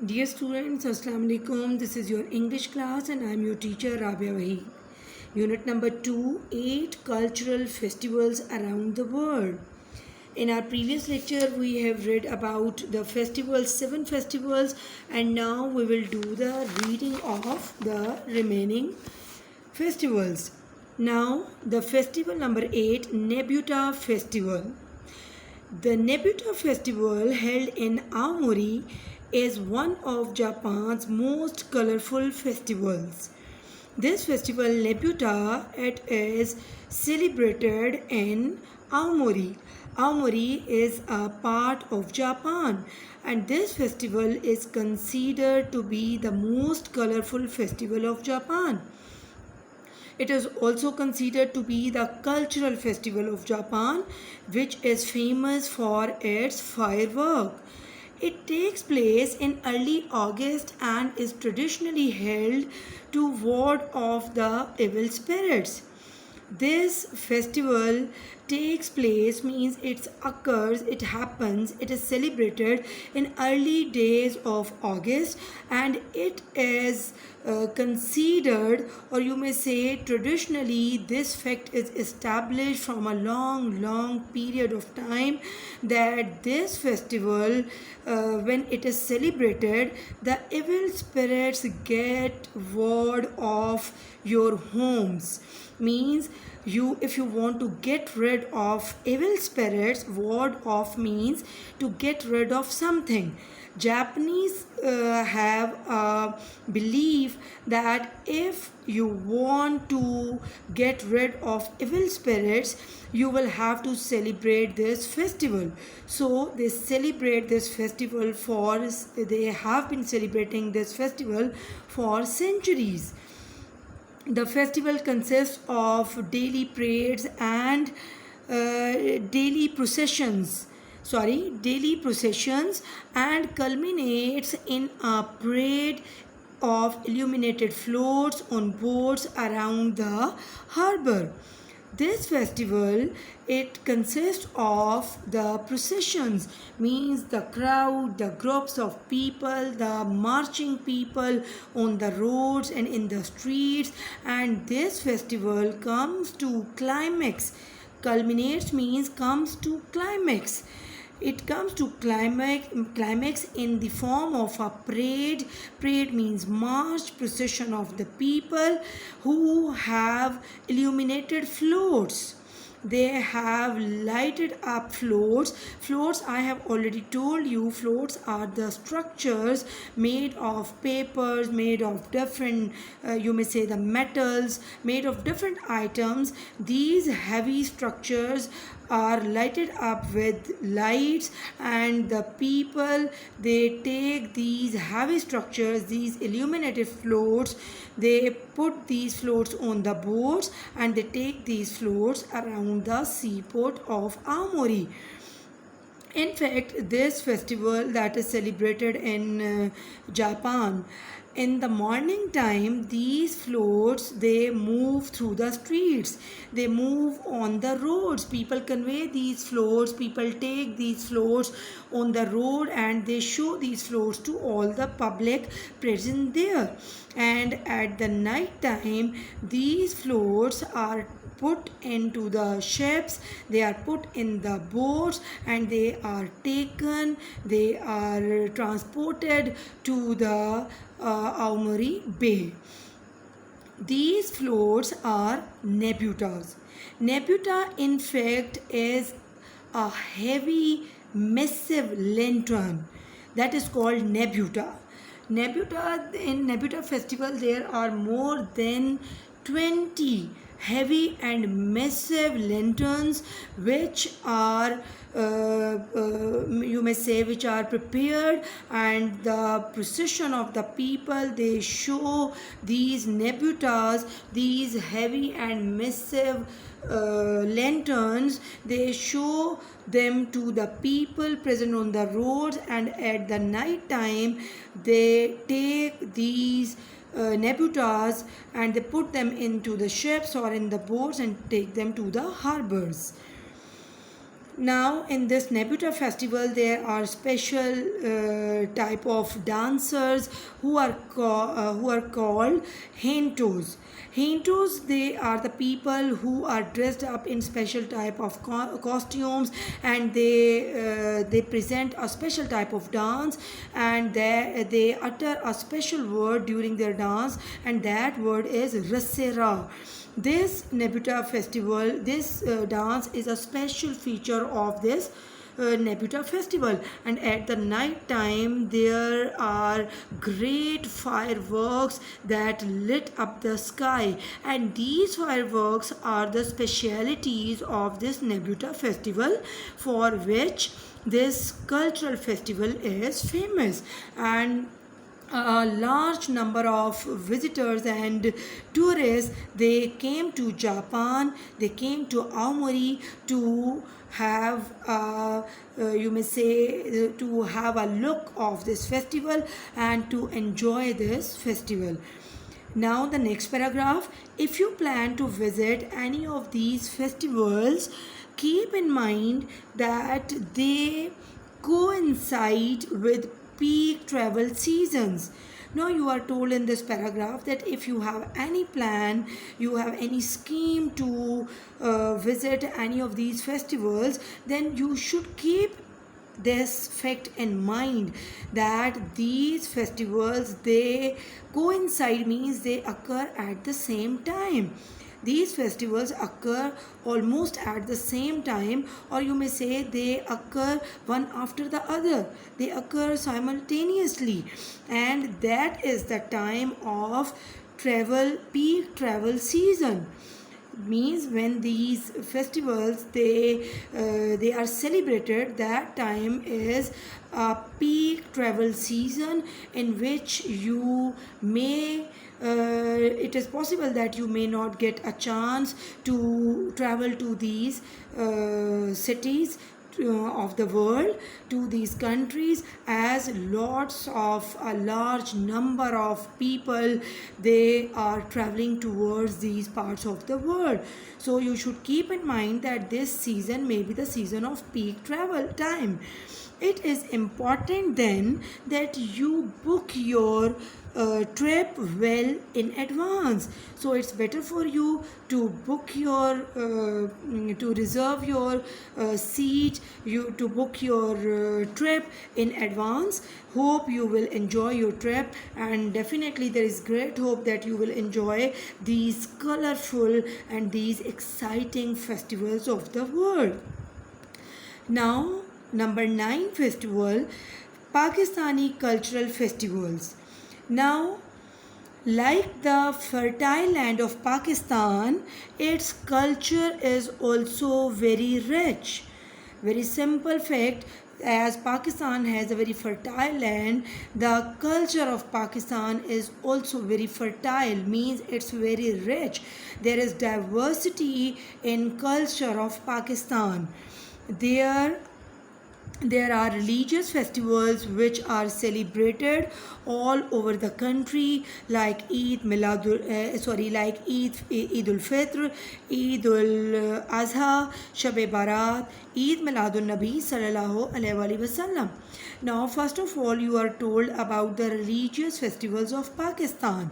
Dear students, Assalamu alaikum. This is your English class and I am your teacher Rabia Wahi. Unit number 2, 8 cultural festivals around the world. In our previous lecture, we have read about the festivals, 7 festivals, and now we will do the reading of the remaining festivals. Now, the festival number 8, Nebuta Festival. The Nebuta Festival, held in Aomori, is one of Japan's most colorful festivals. This festival, Nebuta, it is celebrated in Aomori. Aomori is a part of Japan, and this festival is considered to be the most colorful festival of Japan. It is also considered to be the cultural festival of Japan, which is famous for its firework. It takes place in early August and is traditionally held to ward off the evil spirits. This festival takes place means it happens, it is celebrated in early days of August, and it is considered, or you may say traditionally, this fact is established from a long period of time, that this festival, when it is celebrated, the evil spirits get ward off your homes. Means, if you want to get rid of evil spirits, ward off means to get rid of something. Japanese have a belief that if you want to get rid of evil spirits, you will have to celebrate this festival. So they celebrate this festival they have been celebrating this festival for centuries. The festival consists of daily parades and daily processions, and culminates in a parade of illuminated floats on boats around the harbor. This festival, it consists of the processions, means the crowd, the groups of people, the marching people on the roads and in the streets, and this festival comes to climax. Culminates means comes to climax. It comes to climax in the form of a parade. Parade means march, procession of the people who have illuminated floats. They have lighted up floats. Floats, I have already told you, floats are the structures made of papers, made of different, you may say the metals, made of different items. These heavy structures are lighted up with lights, and the people, they take these heavy structures, these illuminated floats, they put these floats on the boats, and they take these floats around the seaport of Aomori. In fact, this festival that is celebrated in Japan, in the morning time, these floats, they move through the streets, they move on the roads. People convey these floats, people take these floats on the road, and they show these floats to all the public present there. And at the night time, these floats are put into the ships, they are put in the boats, and they are taken, they are transported to the Aomori Bay. These floats are nebutas. Nebuta, in fact, is a heavy, massive lantern that is called nebuta. In Nebuta festival, there are more than 20 heavy and massive lanterns, which are you may say, which are prepared, and the procession of the people, they show these nebutas, these heavy and massive lanterns, they show them to the people present on the roads, and at the night time they take these nebutas and they put them into the ships or in the boats and take them to the harbors. Now in this Nebuta festival there are special type of dancers who are called hentos. Hentos, they are the people who are dressed up in special type of costumes, and they present a special type of dance, and they utter a special word during their dance, and that word is rasera. This Nebuta festival, this dance is a special feature of this Nebuta festival, and at the night time there are great fireworks that lit up the sky, and these fireworks are the specialities of this Nebuta festival, for which this cultural festival is famous. And a large number of visitors and tourists, they came to Japan, they came to Aomori to have you may say to have a look of this festival and to enjoy this festival. Now the next paragraph, if you plan to visit any of these festivals, keep in mind that they coincide with peak travel seasons. Now you are told in this paragraph that if you have any plan, you have any scheme to visit any of these festivals, then you should keep this fact in mind that these festivals, they coincide, means they occur at the same time. These festivals occur almost at the same time, or you may say they occur one after the other. They occur simultaneously, and that is the time of travel, peak travel season. Means when these festivals they are celebrated, that time is a peak travel season in which you may it is possible that you may not get a chance to travel to these cities of the world, to these countries, as lots of a large number of people, they are traveling towards these parts of the world. So you should keep in mind that this season may be the season of peak travel time. It is important then that you book your trip well in advance. So it's better for you to book your to reserve your seat, you to book your trip in advance. Hope you will enjoy your trip, and definitely there is great hope that you will enjoy these colorful and these exciting festivals of the world. Now number 9 festival, Pakistani cultural festivals. Now, like the fertile land of Pakistan, its culture is also very rich. Very simple fact, as Pakistan has a very fertile land, the culture of Pakistan is also very fertile, means it's very rich. There is diversity in culture of Pakistan. There are religious festivals which are celebrated all over the country, like Eid like Eid ul Fitr, Eid ul Azha, Shab Barat, Eid Miladun Nabi sallallahu alaihi wasallam. Now, first of all, you are told about the religious festivals of Pakistan.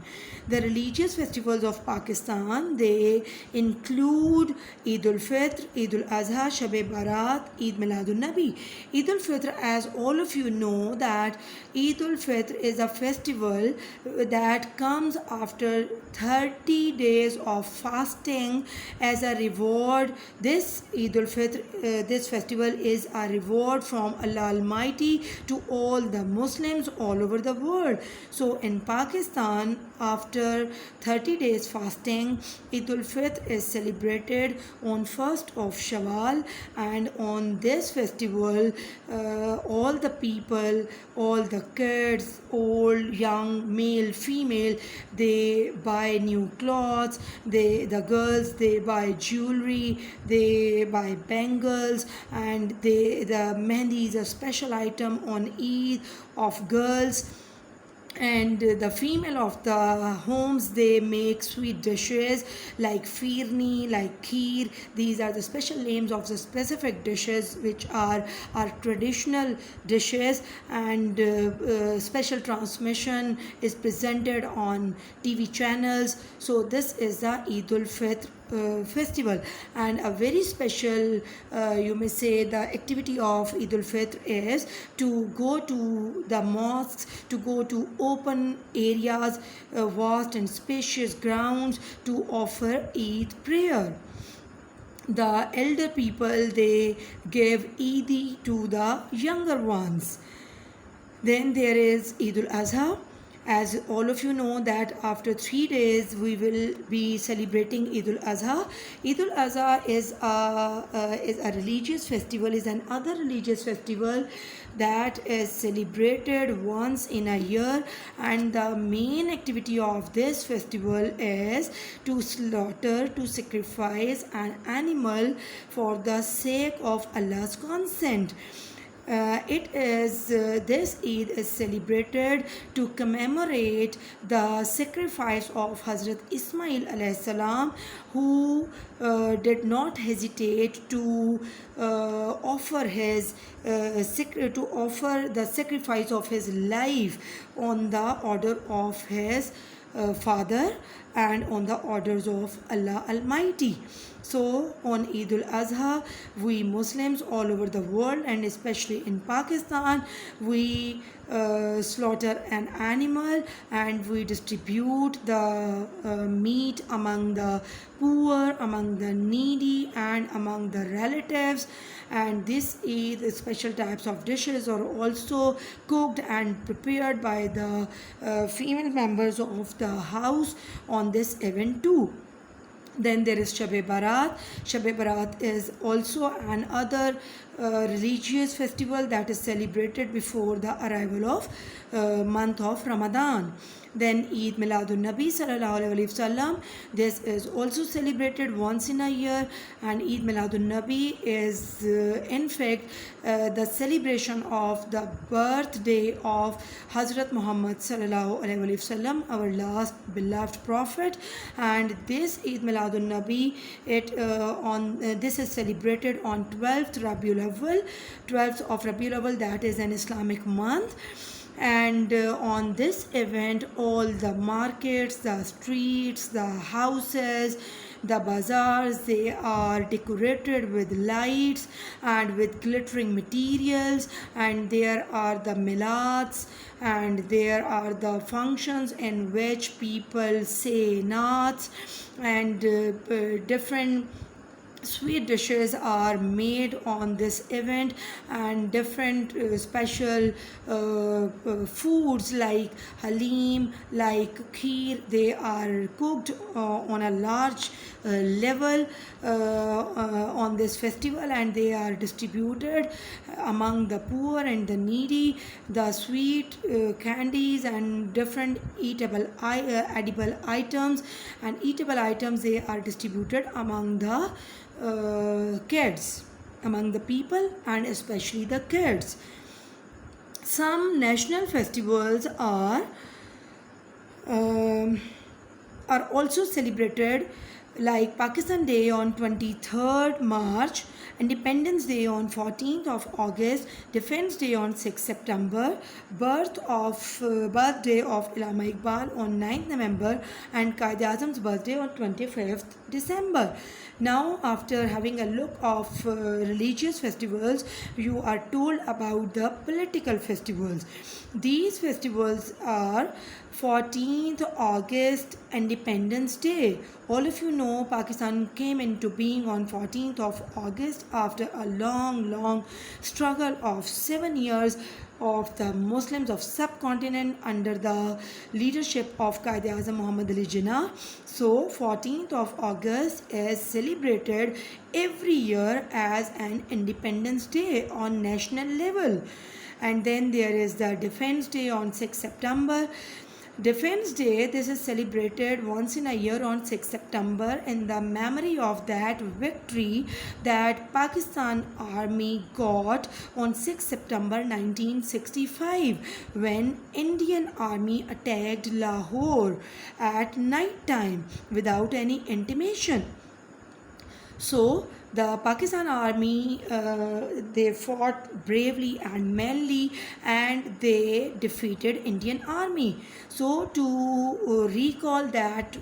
The religious festivals of Pakistan, they include Eid ul Fitr, Eid ul Azha, Shab Barat, Eid Miladun Nabi. Eid ul Fitr, as all of you know, that Eid ul Fitr is a festival that comes after 30 days of fasting as a reward. This Eid ul Fitr, this festival is a reward from Allah Almighty to all the Muslims all over the world. So in Pakistan, after 30 days fasting, Eid ul Fitr is celebrated on 1st of Shawwal, and on this festival all the people, all the kids, old, young, male, female, they buy new clothes, the girls, they buy jewelry, they buy bangles, and the mehndi is a special item on Eid of girls. And the female of the homes, they make sweet dishes like firni, like kheer. These are the special names of the specific dishes which are our traditional dishes. And special transmission is presented on TV channels. So this is the Eid ul Fitr festival. And a very special, you may say, the activity of Eid ul Fitr is to go to the mosques, to go to open areas, vast and spacious grounds, to offer Eid prayer. The elder people, they give Eid to the younger ones. Then there is Eid al-Azha. As all of you know that after 3 days we will be celebrating Eid al-Azha. Eid al-Azha is a religious festival, is another religious festival that is celebrated once in a year, and the main activity of this festival is to slaughter, to sacrifice an animal for the sake of Allah's consent. This Eid is celebrated to commemorate the sacrifice of Hazrat Ismail alayhi salam, who did not hesitate to offer to offer the sacrifice of his life on the order of his father and on the orders of Allah Almighty. So on Eid al-Azha, we Muslims all over the world and especially in Pakistan, we slaughter an animal and we distribute the meat among the poor, among the needy, and among the relatives. And this Eid, special types of dishes are also cooked and prepared by the female members of the house on this event too. Then there is Shab-e Barat. Shab-e Barat is also another religious festival that is celebrated before the arrival of month of Ramadan. Then Eid Miladun Nabi Sallallahu Alaihi Wasallam. This is also celebrated once in a year, and Eid Miladun Nabi is in fact the celebration of the birthday of Hazrat Muhammad Sallallahu Alaihi Wasallam, our last beloved prophet. And this Eid Miladun Nabi, this is celebrated on 12th Rabiul Awwal, 12th of Rabiul Awwal, that is an Islamic month. And on this event, all the markets, the streets, the houses, the bazaars, they are decorated with lights and with glittering materials, and there are the milads, and there are the functions in which people say naats, and different sweet dishes are made on this event, and different special foods like halim, like kheer, they are cooked on a large level on this festival, and they are distributed among the poor and the needy. The sweet candies and different edible items and eatable items, they are distributed among the kids, among the people, and especially the kids. Some national festivals are also celebrated, like Pakistan Day on 23rd March, Independence Day on 14th of August, Defense Day on 6th September, birthday of Allama Iqbal on 9th November, and Quaid-e-Azam's birthday on 25th December. Now, after having a look of religious festivals, you are told about the political festivals. These festivals are 14th August, Independence Day. All of you know Pakistan came into being on 14th of August after a long struggle of 7 years of the Muslims of subcontinent under the leadership of Quaid-e-Azam Muhammad Ali Jinnah. So 14th of August is celebrated every year as an Independence Day on national level. And then there is the Defense Day on 6th September. Defense Day, this is celebrated once in a year on 6 September in the memory of that victory that Pakistan Army got on 6 September 1965 when Indian Army attacked Lahore at night time without any intimation. So the Pakistan Army, they fought bravely and manly, and they defeated Indian Army. So to recall that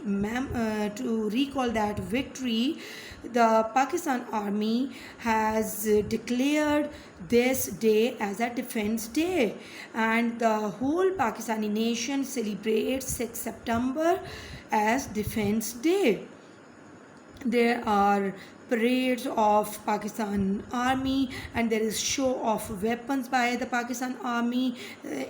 victory, the Pakistan Army has declared this day as a Defense Day, and the whole Pakistani nation celebrates 6 September as Defense Day. There are parades of Pakistan Army, and there is show of weapons by the Pakistan Army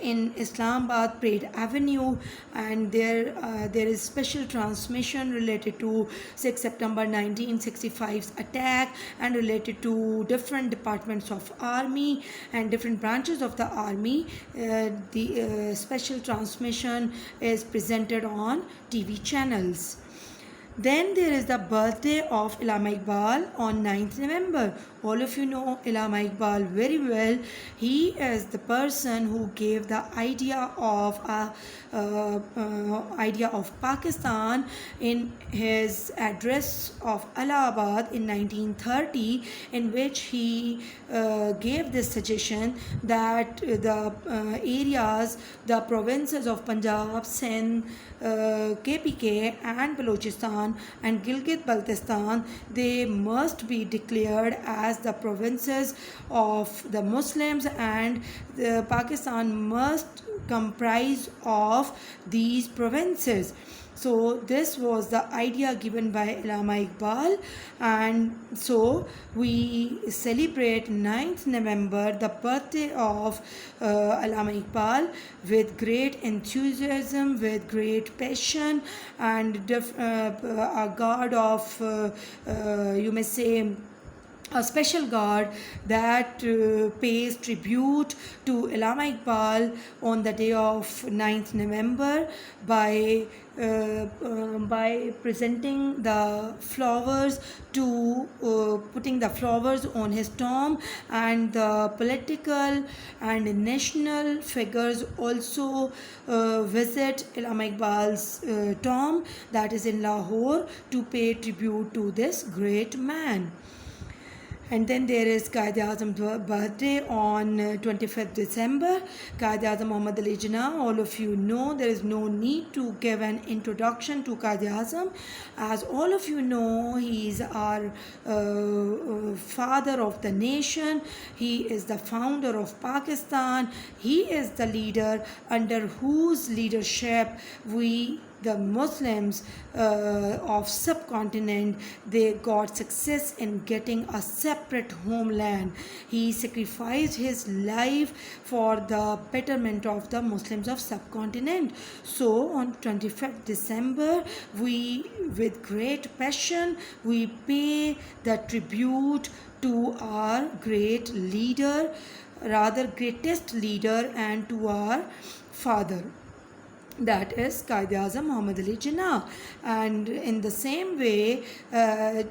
in Islamabad Parade Avenue, and there is special transmission related to 6 September 1965's attack and related to different departments of army and different branches of the army. The special transmission is presented on TV channels. Then there is the birthday of Allama Iqbal on 9th November. All of you know Allama Iqbal very well. He is the person who gave the idea of Pakistan in his address of Allahabad in 1930, in which he gave this suggestion that the provinces of Punjab, Sindh, KPK and Balochistan and Gilgit-Baltistan, they must be declared as the provinces of the Muslims, and the Pakistan must comprise of these provinces. So this was the idea given by Allama Iqbal, and so we celebrate 9th November, the birthday of Allama Iqbal, with great enthusiasm, with great passion, and a guard of, you may say, a special guard that pays tribute to Allama Iqbal on the day of 9th November by presenting the flowers putting the flowers on his tomb, and the political and national figures also visit Allama Iqbal's tomb, that is in Lahore, to pay tribute to this great man. And then there is Quaid-e-Azam's birthday on 25th December. Quaid-e-Azam Muhammad Ali Jinnah, all of you know, there is no need to give an introduction to Quaid-e-Azam. As all of you know, he is our father of the nation. He is the founder of Pakistan. He is the leader under whose leadership we, the Muslims of subcontinent, they got success in getting a separate homeland. He sacrificed his life for the betterment of the Muslims of subcontinent. So on 25th December, we, with great passion, we pay the tribute to our great leader, rather greatest leader, and to our father, that is Quaid-e-Azam Muhammad Ali Jinnah. And in the same way,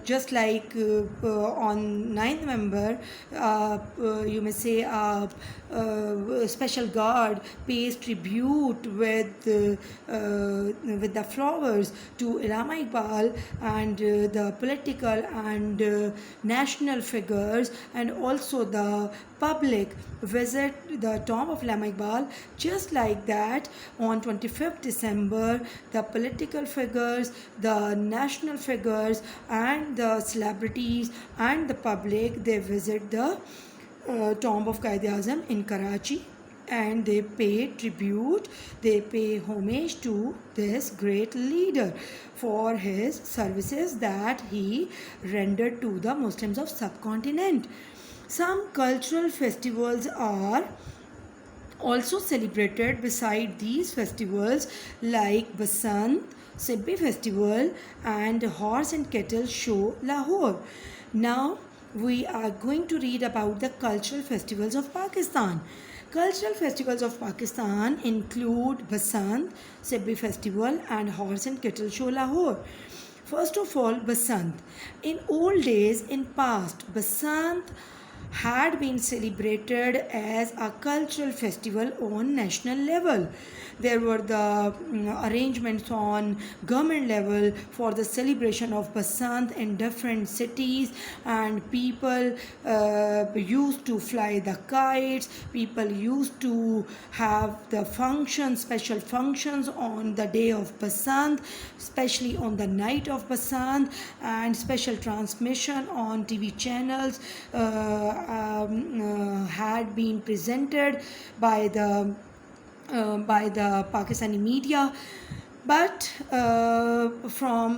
just like on 9th November, you may say special guard pays tribute with the flowers to Allama Iqbal, and the political and national figures, and also the public visit the tomb of Allama Iqbal. Just like that, on 25th December, the political figures, the national figures, and the celebrities and the public, they visit the tomb of Quaid-e-Azam in Karachi, and they pay tribute, they pay homage to this great leader for his services that he rendered to the Muslims of subcontinent. Some cultural festivals are also celebrated beside these festivals, like Basant, Sibbi festival, and Horse and Cattle Show Lahore. Now we are going to read about the cultural festivals of Pakistan. Cultural festivals of Pakistan include Basant, Sibbi Festival, and Horse and Cattle Show Lahore. First of all, Basant. In old days, in past, Basant had been celebrated as a cultural festival on national level. There were the arrangements on government level for the celebration of Basant in different cities, and people used to fly the kites. People used to have the functions, special functions on the day of Basant, especially on the night of Basant, and special transmission on TV channels had been presented by the Pakistani media. But from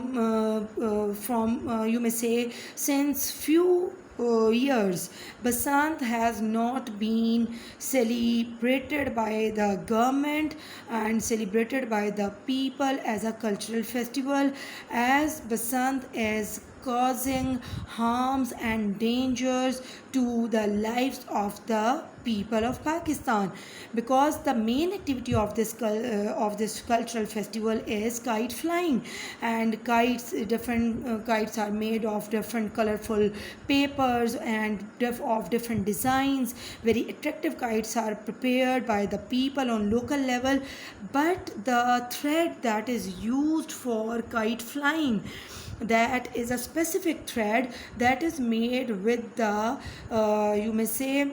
you may say, since few years, Basant has not been celebrated by the government and celebrated by the people as a cultural festival, as Basant is causing harms and dangers to the lives of the people of Pakistan, because the main activity of this cultural festival is kite flying, and different kites are made of different colorful papers and of different designs. Very attractive kites are prepared by the people on local level, but the thread that is used for kite flying, that is a specific thread that is made with the you may say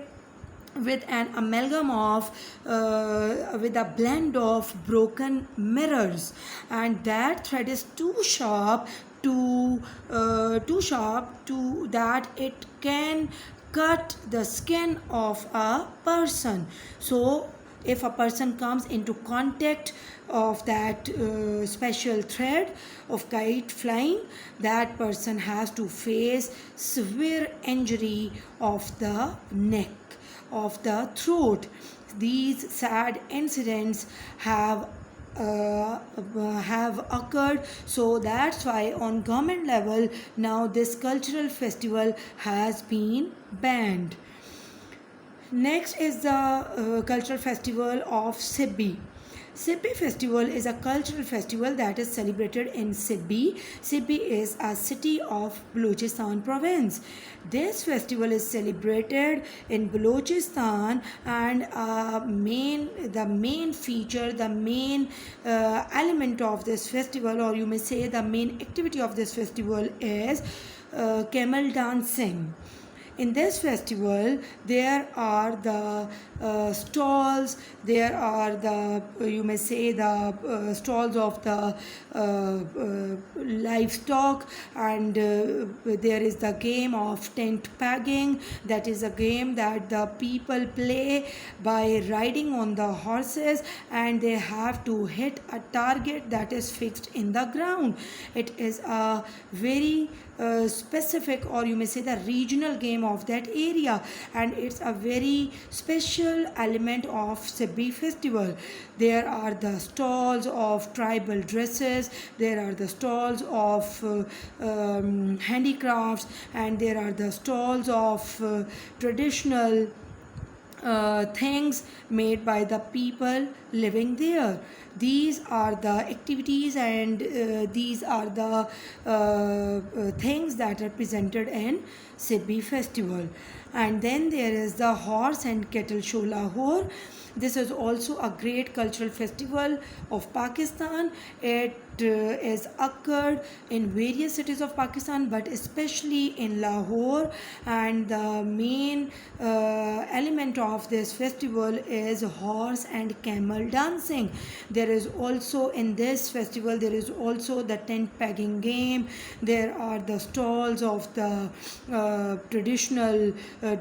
with an amalgam of with a blend of broken mirrors, and that thread is too sharp to that it can cut the skin of a person. So if a person comes into contact of that special thread of kite flying, that person has to face severe injury of the neck, of the throat. These sad incidents have occurred, so that's why on government level now this cultural festival has been banned. Next is the cultural festival of Sibbi. Sibbi festival is a cultural festival that is celebrated in Sibbi. Sibbi is a city of Balochistan province. This festival is celebrated in Balochistan, and the main feature, the main element of this festival, or you may say the main activity of this festival, is camel dancing. In this festival, there are the stalls, there are the you may say the stalls of the livestock, and there is the game of tent pegging. That is a game that the people play by riding on the horses, and they have to hit a target that is fixed in the ground. It is a very specific, or you may say the regional game of that area, and it's a very special element of Sibbi festival. There are the stalls of tribal dresses, there are the stalls of handicrafts, and there are the stalls of traditional things made by the people living there. These are the activities, and these are the things that are presented in Sibbi festival. And then there is the Horse and Cattle Show Lahore. This is also a great cultural festival of Pakistan. It is occurred in various cities of Pakistan, but especially in Lahore, and the main element of this festival is horse and camel dancing. There is also, in this festival, there is also the tent pegging game. There are the stalls of the traditional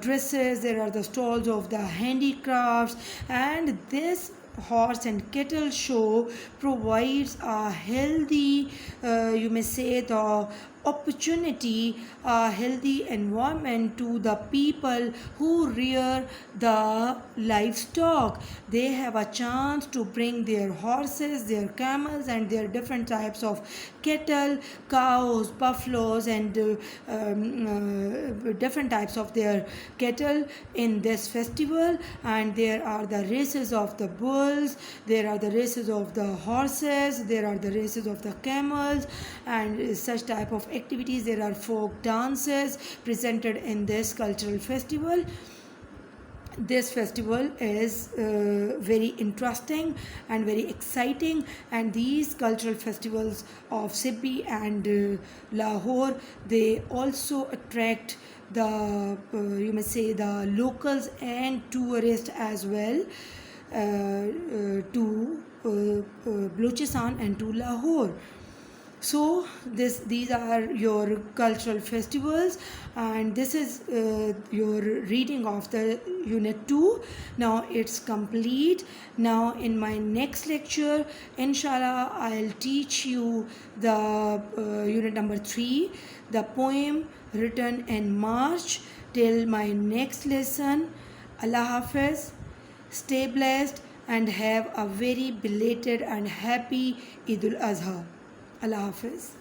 dresses, there are the stalls of the handicrafts, and this horse and cattle show provides a healthy, you may say, the opportunity, a healthy environment to the people who rear the livestock. They have a chance to bring their horses, their camels, and their different types of cattle, cows, buffaloes, and different types of their cattle in this festival. And there are the races of the bulls, there are the races of the horses, there are the races of the camels, and such type of activities. There are folk dances presented in this cultural festival. This festival is very interesting and very exciting, and these cultural festivals of Sibbi and Lahore, they also attract the you may say the locals and tourists as well to Balochistan and to Lahore. So these are your cultural festivals, and this is your reading of the unit 2. Now it's complete. Now in my next lecture, inshallah, I'll teach you the unit number 3, the poem written in March. Till my next lesson, Allah Hafiz, stay blessed and have a very belated and happy Eid al Azha. Allah Hafiz.